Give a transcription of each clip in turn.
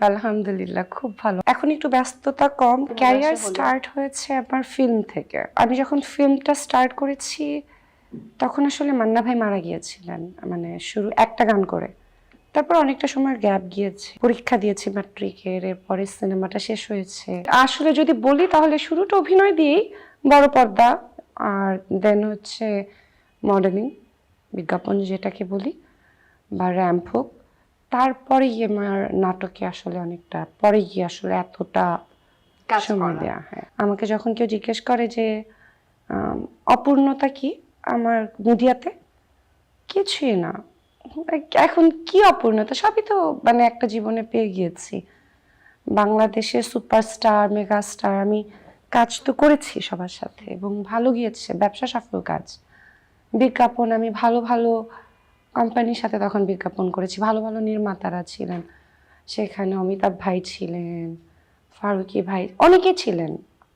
আলহামদুলিল্লাহ খুব ভালো। এখন একটু ব্যস্ততা কম। ক্যারিয়ার স্টার্ট হয়েছে আমার ফিল্ম থেকে। আমি যখন ফিল্মটা স্টার্ট করেছি তখন আসলে মান্না ভাই মারা গিয়েছিলেন, মানে শুরু একটা গান করে। তারপর অনেকটা সময় গ্যাপ গিয়েছে, পরীক্ষা দিয়েছি ম্যাট্রিকের, এরপরে সিনেমাটা শেষ হয়েছে। আসলে যদি বলি তাহলে শুরুটা অভিনয় দিয়েই, বড় পর্দা, আর দেন হচ্ছে মডেলিং, বিজ্ঞাপন যেটাকে বলি, বা র্যাম্প হোক। তারপরে গিয়ে আমার নাটকে আসলে অনেকটা পরে গিয়ে আসলে এতটা সময় দেওয়া হয়। আমাকে যখন কেউ জিজ্ঞেস করে যে অপূর্ণতা কি আমার মিডিয়াতে, কিছুই না। এখন কি অপূর্ণতা, সবই তো মানে একটা জীবনে পেয়ে গিয়েছি। বাংলাদেশের সুপারস্টার, মেগাস্টার, আমি কাজ তো করেছি সবার সাথে এবং ভালো গিয়েছে, ব্যবসা সফল কাজ। বিজ্ঞাপন আমি ভালো ভালো কোম্পানির সাথে তখন বিজ্ঞাপন করেছি, ভালো ভালো নির্মাতারা ছিলেন সেখানে। অমিতাভ ভাই ছিলেন, ফারুকী ভাই, অনেকে ছিলেন,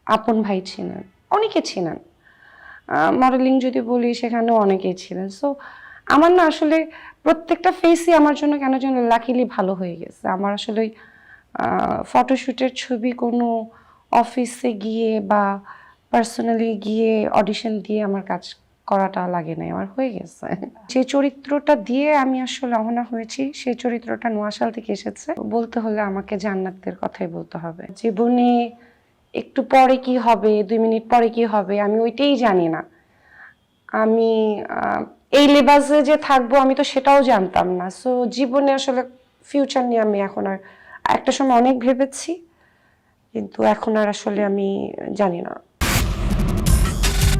আপন ভাই ছিলেন, অনেকে ছিলেন। মডেলিং যদি বলি সেখানেও অনেকেই ছিলেন। সো আমার না আসলে প্রত্যেকটা ফেসই আমার জন্য কেন যেন লাকিলি ভালো হয়ে গেছে। আমার আসলে ফটোশ্যুটের ছবি কোনো অফিসে গিয়ে বা পার্সোনালি গিয়ে অডিশন দিয়ে আমার কাজ করাটা লাগে নাই, আমার হয়ে গেছে। যে চরিত্রটা দিয়ে আমি আসলে অহনা হয়েছি সেই চরিত্রটা নোয়াশাল থেকে এসেছে। বলতে হলে আমাকে জান্নাতের কথাই বলতে হবে। জীবনে একটু পরে কি হবে, 2 মিনিট পরে কি হবে, আমি ওইটাই জানি না। আমি এই লেবাসে যে থাকবো আমি তো সেটাও জানতাম না। সো জীবনে আসলে ফিউচার নিয়ে আমি এখন আর, একটা সময় অনেক ভেবেছি কিন্তু এখন আর আসলে আমি জানি না।